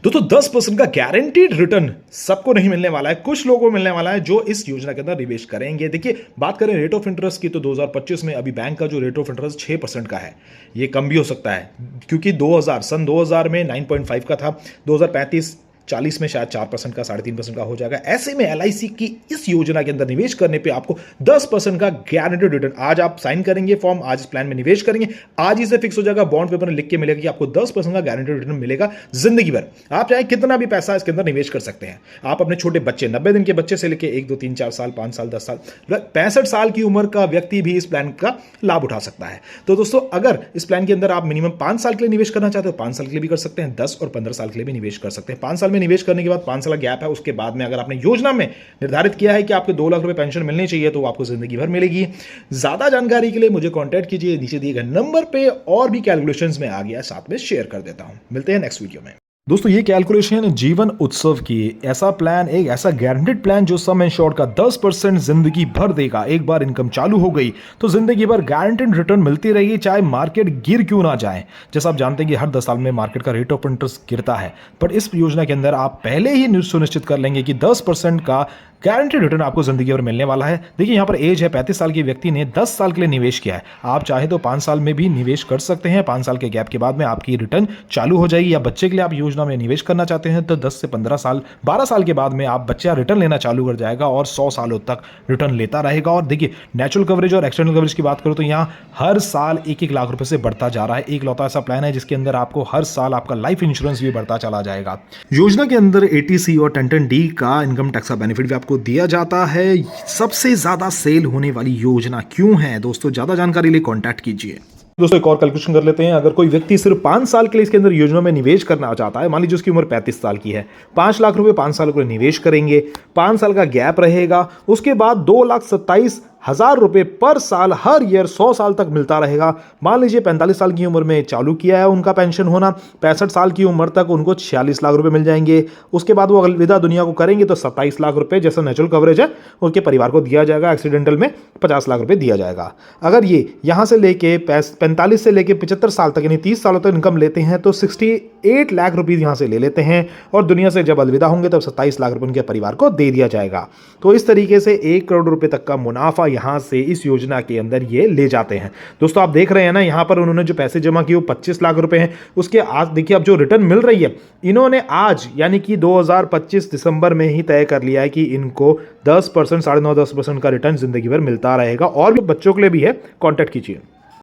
दोस्तों 10% का guaranteed return सबको नहीं मिलने वाला है, कुछ लोगों को मिलने वाला है जो इस योजना के अंदर निवेश करेंगे। देखिए, बात करें रेट ऑफ इंटरेस्ट की तो 2025 में अभी बैंक का जो रेट ऑफ इंटरेस्ट 6% का है। ये कम भी हो सकता है क्योंकि 2000 में 9.5 का था, 2035 40 में शायद 4% का 3.5% का हो जाएगा। ऐसे में एलआईसी की इस योजना के अंदर निवेश करने पे आपको 10% का गारंटीड रिटर्न, आज आप साइन करेंगे फॉर्म, आज इस प्लान में निवेश करेंगे, आज ही से फिक्स हो जाएगा, बॉन्ड पेपर में लिख के मिलेगा कि आपको 10% का गारंटीड रिटर्न मिलेगा जिंदगी भर। आप चाहे कितना भी पैसा इसके अंदर निवेश कर सकते हैं। आप अपने छोटे बच्चे, 90 दिन के बच्चे से लेकर 1 2 3 4 साल, 5 साल, 10 साल, 65 साल की उम्र का व्यक्ति भी इस प्लान का लाभ उठा सकता है। तो दोस्तों, अगर इस प्लान के अंदर आप मिनिमम 5 साल के लिए निवेश करना चाहते हो, 5 साल के लिए भी कर सकते हैं, 10 और 15 साल के लिए भी निवेश कर सकते हैं। 5 साल में निवेश करने के बाद 5 साल गैप है, उसके बाद में अगर आपने योजना में निर्धारित किया है कि आपको 2 लाख रुपए पेंशन मिलनी चाहिए तो आपको जिंदगी भर मिलेगी। ज्यादा जानकारी के लिए मुझे कांटेक्ट कीजिए नीचे दिए गए नंबर पे, और भी कैलकुलेशंस में आ गया साथ में शेयर कर देता हूं। मिलते हैं नेक्स्ट वीडियो में। दोस्तों, ये कैलकुलेशन जीवन उत्सव की ऐसा प्लान, एक ऐसा गारंटेड प्लान जो सम इंश्योर्ड का 10% जिंदगी भर देगा। एक बार इनकम चालू हो गई तो जिंदगी भर गारंटेड रिटर्न मिलती रहेगी, चाहे मार्केट गिर क्यों ना जाए। जैसा आप जानते हैं कि हर 10 साल में मार्केट का रेट ऑफ इंटरेस्ट गिरता है, पर इस योजना के अंदर आप पहले ही सुनिश्चित कर लेंगे कि 10% का गारंटेड रिटर्न आपको जिंदगी भर मिलने वाला है। देखिए, यहाँ पर एज है 35 साल के व्यक्ति ने 10 साल के लिए निवेश किया है। आप चाहे तो 5 साल में भी निवेश कर सकते हैं। 5 साल के गैप के बाद में आपकी रिटर्न चालू हो जाएगी। या बच्चे के लिए आप योजना में निवेश करना चाहते हैं तो 10 से 15 साल, 12 साल के बाद में आप बच्चा रिटर्न लेना चालू कर जाएगा और 100 सालों तक रिटर्न लेता रहेगा। और देखिए, नेचुरल कवरेज और एक्सटर्नल कवरेज की बात करो तो यहाँ हर साल 1-1 लाख रुपए से बढ़ता जा रहा है। एक लौता ऐसा प्लान है जिसके अंदर आपको हर साल आपका लाइफ इंश्योरेंस भी बढ़ता चला जाएगा। योजना के अंदर एटीसी और 1010D का इनकम टैक्स का बेनिफिट भी आपको दिया जाता है। सबसे ज्यादा सेल होने वाली योजना क्यों है दोस्तों? ज्यादा जानकारी लिए कांटेक्ट कीजिए। दोस्तों, एक और कैलकुलेशन कर लेते हैं। अगर कोई व्यक्ति सिर्फ 5 साल के लिए इसके अंदर योजना में निवेश करना चाहता है, मान लीजिए उसकी उम्र 35 साल की है, 5 लाख रुपए 5 साल के लिए निवेश करेंगे, 5 साल का गैप रहेगा, उसके बाद 2,27,000 रुपए पर साल हर ईयर 100 साल तक मिलता रहेगा। मान लीजिए 45 साल की उम्र में चालू किया है उनका पेंशन होना, 65 साल की उम्र तक उनको 46 लाख रुपए मिल जाएंगे। उसके बाद वो अलविदा दुनिया को करेंगे तो 27 लाख रुपए जैसा नेचुरल कवरेज है उनके परिवार को दिया जाएगा। एक्सीडेंटल में 50 लाख रुपए दिया जाएगा। अगर ये यहां से लेके 45 से लेके 75 साल तक यानी 30 सालों तक इनकम लेते हैं तो 68 लाख रुपए यहां से ले लेते हैं, और दुनिया से जब अलविदा होंगे तब 27 लाख रुपए उनके परिवार को दे दिया जाएगा। तो इस तरीके से 1 करोड़ रुपए तक का मुनाफा यहां से इस योजना के अंदर ये ले जाते हैं। दोस्तों, आप देख रहे हैं ना, यहां पर उन्होंने जो पैसे जमा किए वो 25 लाख रुपए हैं। उसके आज देखिए अब जो रिटर्न मिल रही है, इन्होंने आज यानी कि 2025 दिसंबर में ही तय कर लिया है कि इनको 10%, 9.5-10% का रिटर्न जिंदगी भर मिलता रहेगा। और भी बच्चों के लिए भी है, कॉन्टेक्ट कीजिए।